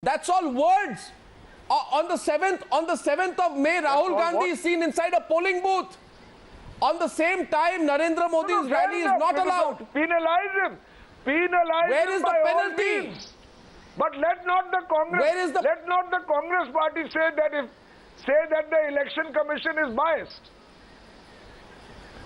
That's all words. On the 7th of May, Rahul Gandhi is seen inside a polling booth. On the same time, Narendra Modi's rally is not allowed. Penalize him. Penalize Where him is by the all penalty? means. But let not the Congress. Where is the- Let not the Congress party say that the election commission is biased.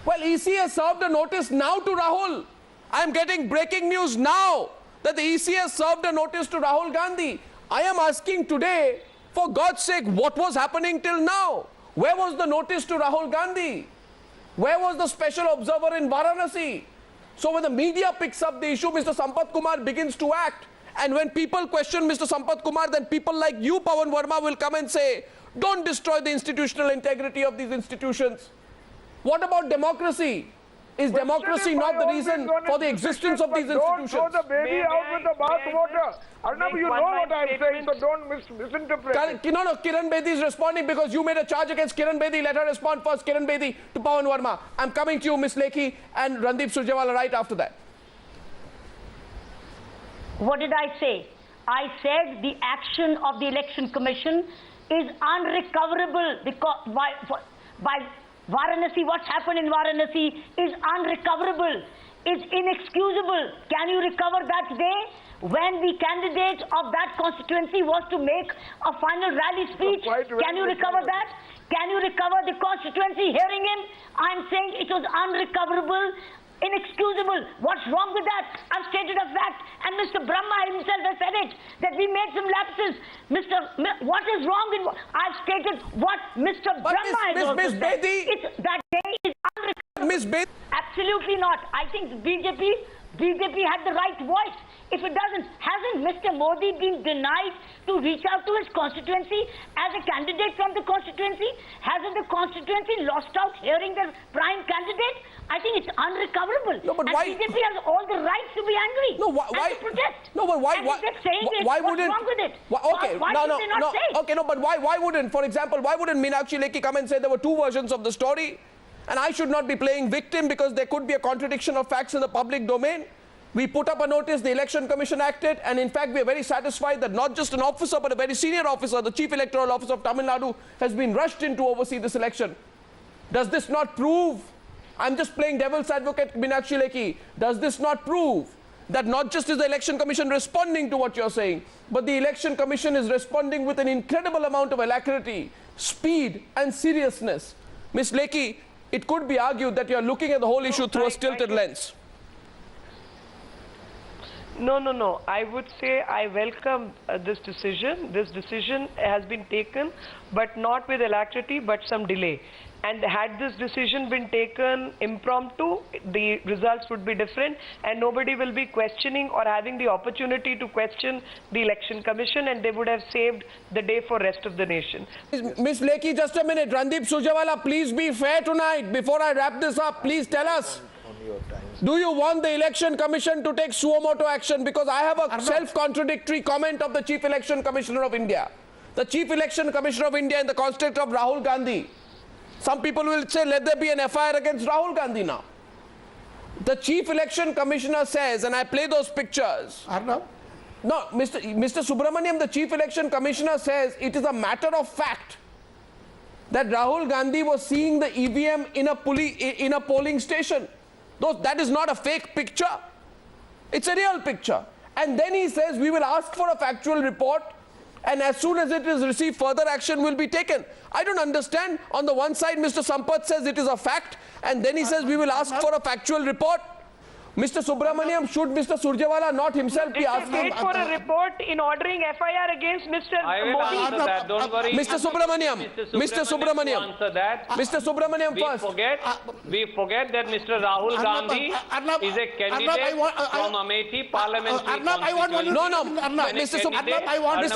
Well, EC has served a notice now to Rahul. I am getting breaking news now that the EC has served a notice to Rahul Gandhi. I am asking today, for God's sake, what was happening till now? Where was the notice to Rahul Gandhi? Where was the special observer in Varanasi? So when the media picks up the issue, Mr. Sampath Kumar begins to act. And when people question Mr. Sampath Kumar, then people like you, Pawan Verma, will come and say, don't destroy the institutional integrity of these institutions. What about democracy? Is democracy not the reason for the existence of these institutions? Don't throw the baby out with the bathwater. Arnab, you know what I'm saying, so don't misinterpret it. No, Kiran Bedi is responding because you made a charge against Kiran Bedi. Let her respond first, Kiran Bedi, to Pawan Verma. I'm coming to you, Ms. Lekhi and Randeep Surjewala right after that. What did I say? I said the action of the Election Commission is unrecoverable because by Varanasi, what's happened in Varanasi is unrecoverable, is inexcusable. Can you recover that day when the candidate of that constituency was to make a final rally speech? Can you recover that? Can you recover the constituency hearing him? I'm saying it was unrecoverable, inexcusable. What's wrong with that? I've stated a fact, and Mr. Brahma himself has said it, that we made some lapses. What is wrong in what? I've stated what Mr. Brahma has also said. That day is unrecoverable. Ms. Bedi. Absolutely not. I think BJP had the right voice. If it doesn't, hasn't Mr. Modi been denied to reach out to his constituency as a candidate from the constituency? Hasn't the constituency lost out hearing the prime candidate? I think it's unrecoverable. No, but and why? BJP has all the right to be angry and to protest. No, but why? And if they're saying this, why what's wouldn't? wrong with it? Okay, why should they not say? Okay, no, but why wouldn't? For example, why wouldn't Meenakshi Lekhi come and say there were two versions of the story, and I should not be playing victim because there could be a contradiction of facts in the public domain? We put up a notice, the Election Commission acted, and in fact we are very satisfied that not just an officer but a very senior officer, the Chief Electoral Officer of Tamil Nadu, has been rushed in to oversee this election. Does this not prove, I'm just playing devil's advocate, Meenakshi Lekhi, does this not prove that not just is the Election Commission responding to what you're saying, but the Election Commission is responding with an incredible amount of alacrity, speed and seriousness? Ms. Lekhi, it could be argued that you're looking at the whole issue through a stilted lens. No. I would say I welcome this decision. This decision has been taken, but not with alacrity, but some delay. And had this decision been taken impromptu, the results would be different, and nobody will be questioning or having the opportunity to question the Election Commission, and they would have saved the day for rest of the nation. Ms. Lekhi, just a minute. Randeep Surjewala, please be fair tonight. Before I wrap this up, please tell us, do you want the Election Commission to take suo motu action? Because I have a self-contradictory comment of the Chief Election Commissioner of India. The Chief Election Commissioner of India in the context of Rahul Gandhi. Some people will say, let there be an FIR against Rahul Gandhi now. The Chief Election Commissioner says, and I play those pictures. Arnab? No, Mr. Subramaniam, the Chief Election Commissioner says it is a matter of fact that Rahul Gandhi was seeing the EVM in a polling station. That is not a fake picture. It's a real picture. And then he says we will ask for a factual report, and as soon as it is received, further action will be taken. I don't understand. On the one side, Mr. Sampath says it is a fact, and then he says we will ask for a factual report. Mr. Subramaniam, should Mr. Surjewala not himself be asking? Wait for a report in ordering FIR against Mr. I will Modi. answer that. Don't worry. Mr. Subramaniam, Mr. Subramaniam, Answer that. Mr. Subramaniam first. We forget that Mr. Rahul Gandhi is a candidate from Amethi parliamentary constituency. Mr.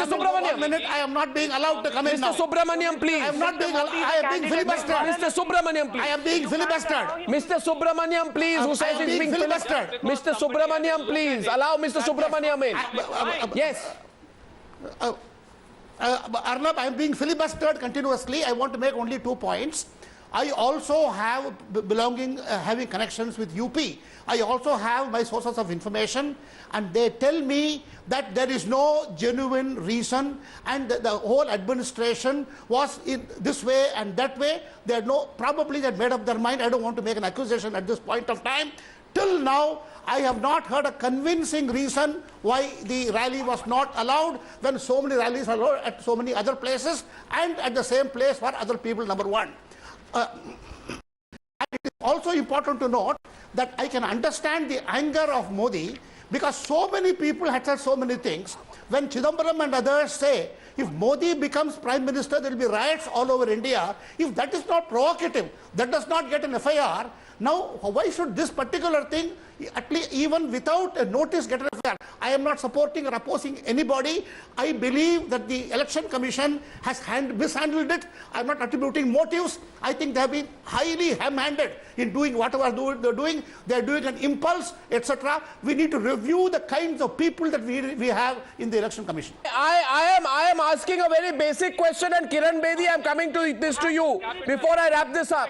Subramaniam. I am not being allowed to come in now. Mr. Subramaniam, please. I am not being allowed. I am being filibustered. Mr. Subramaniam, please. I am being filibustered. Mr. Subramaniam, please, who says he's being filibustered. Mr. Subramaniam, please. Allow Mr. Subramaniam in. Yes. Arnab, I am being filibustered continuously. I want to make only 2 points. I also have having connections with UP. I also have my sources of information, and they tell me that there is no genuine reason, and the whole administration was in this way and that way. Probably they made up their mind. I don't want to make an accusation at this point of time. Till now, I have not heard a convincing reason why the rally was not allowed when so many rallies are allowed at so many other places and at the same place for other people, number one. And it is also important to note that I can understand the anger of Modi because so many people had said so many things. When Chidambaram and others say, if Modi becomes Prime Minister, there will be riots all over India. If that is not provocative, that does not get an FIR, now why should this particular thing, at least even without a notice, get an FIR? I am not supporting or opposing anybody. I believe that the Election Commission has mishandled it. I am not attributing motives. I think they have been highly ham-handed in doing whatever they are doing. They are doing an impulse, etc. We need to review the kinds of people that we have in the Election Commission. I am asking a very basic question, and Kiran Bedi, I am coming to this to you before I wrap this up.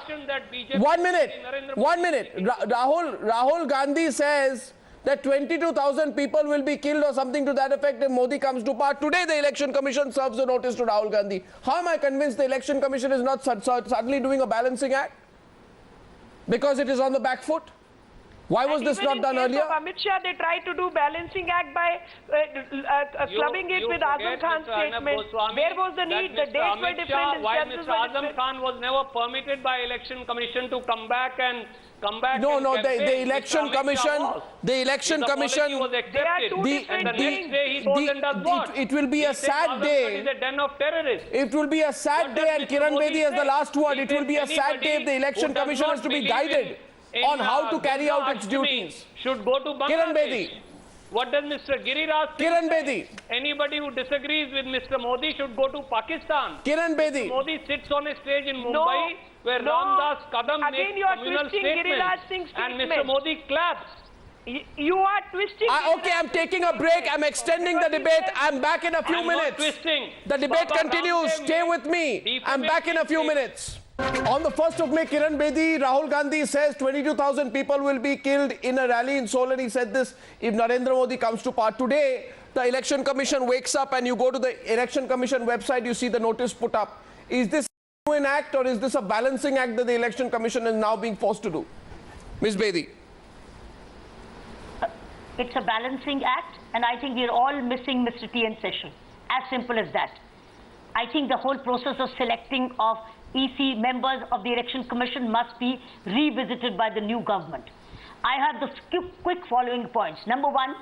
1 minute. Rahul Gandhi says that 22,000 people will be killed or something to that effect if Modi comes to power. Today the Election Commission serves a notice to Rahul Gandhi. How am I convinced the Election Commission is not suddenly doing a balancing act? Because it is on the back foot? Why was this not done earlier? Of Amit Shah, they tried to do balancing act by clubbing it with Azam Khan's statement. Where was the need? The dates were different. Why Mr. Azam Khan was never permitted by Election Commission to come back and No, the Election Commission, was accepted. And the next day he goes and does what? It will be a sad day. It is a den of terrorists. It will be a sad day, and Kiran Bedi has the last word. It will be a sad day if the Election Commission is to be guided on how to carry out its duties. Should go to Bangladesh. Kiran Bedi. What does Mr. Giriraj Singh Kiran say? Bedi. Anybody who disagrees with Mr. Modi should go to Pakistan. Kiran Bedi. Modi sits on a stage in Mumbai where Ramdas Kadam makes communal statements and Mr. Modi claps. You are twisting. Okay, I'm taking a break. I'm extending the debate. I'm back in a few minutes. Not twisting. The debate Baba continues. Ramdev Stay with me. I'm back in a few minutes. On the 1st of May, Kiran Bedi, Rahul Gandhi says 22,000 people will be killed in a rally in Seoul, and he said this if Narendra Modi comes to power. Today, the Election Commission wakes up and you go to the Election Commission website, you see the notice put up. Is this an act or is this a balancing act that the Election Commission is now being forced to do? Ms. Bedi. It's a balancing act, and I think we're all missing Mr. T.N. Session. As simple as that. I think the whole process of selecting of EC members of the Election Commission must be revisited by the new government. I have the quick following points. Number one,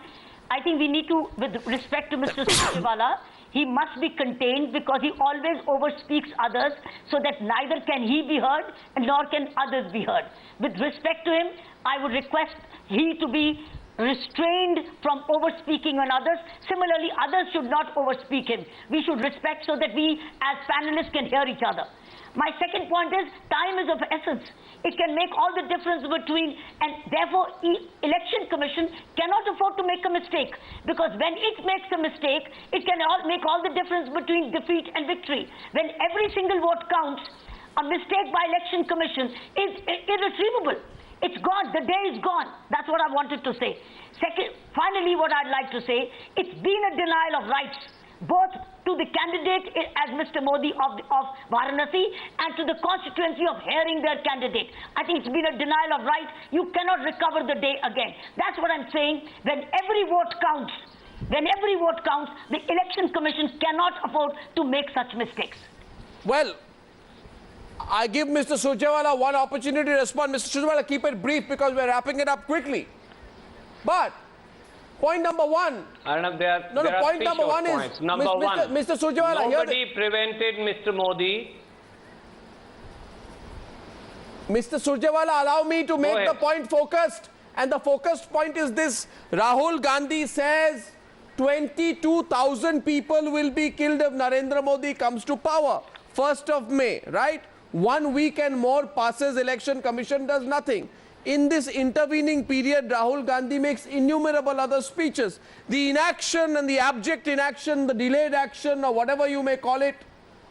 I think we need to, with respect to Mr. Surjewala, he must be contained because he always overspeaks others so that neither can he be heard nor can others be heard. With respect to him, I would request he to be restrained from overspeaking on others. Similarly, others should not overspeak him. We should respect so that we as panelists can hear each other. My second point is time is of essence. It can make all the difference between, and therefore Election Commission cannot afford to make a mistake, because when it makes a mistake, it can make all the difference between defeat and victory. When every single vote counts, a mistake by Election Commission is irretrievable. It's gone. The day is gone. That's what I wanted to say. Second, finally, what I'd like to say, it's been a denial of rights, both to the candidate as Mr. Modi of Varanasi and to the constituency of hearing their candidate. I think it's been a denial of right. You cannot recover the day again. That's what I'm saying. When every vote counts, the Election Commission cannot afford to make such mistakes. Well, I give Mr. Surjewala one opportunity to respond. Mr. Surjewala, keep it brief because we're wrapping it up quickly. But point number one. Arnab, there are point three number short one points. is Number one, Mr. Surjewala. Nobody prevented Mr. Modi. Mr. Surjewala, allow me to make the point focused. And the focused point is this. Rahul Gandhi says 22,000 people will be killed if Narendra Modi comes to power. 1st of May, right? 1 week and more passes, Election Commission does nothing. In this intervening period, Rahul Gandhi makes innumerable other speeches. The inaction and the abject inaction, the delayed action or whatever you may call it,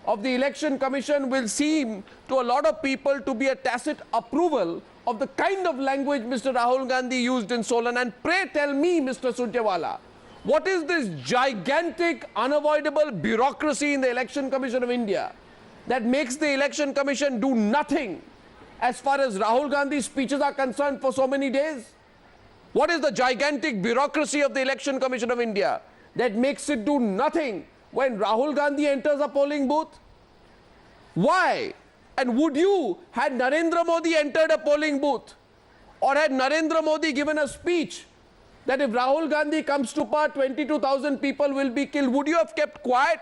of the Election Commission will seem to a lot of people to be a tacit approval of the kind of language Mr. Rahul Gandhi used in Solan. And pray tell me, Mr. Surjewala, what is this gigantic, unavoidable bureaucracy in the Election Commission of India that makes the Election Commission do nothing as far as Rahul Gandhi's speeches are concerned for so many days? What is the gigantic bureaucracy of the Election Commission of India that makes it do nothing when Rahul Gandhi enters a polling booth? Why? And would you, had Narendra Modi entered a polling booth, or had Narendra Modi given a speech that if Rahul Gandhi comes to power, 22,000 people will be killed, would you have kept quiet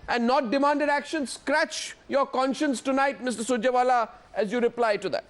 and not demanded action? Scratch your conscience tonight, Mr. Surjewala, as you reply to that.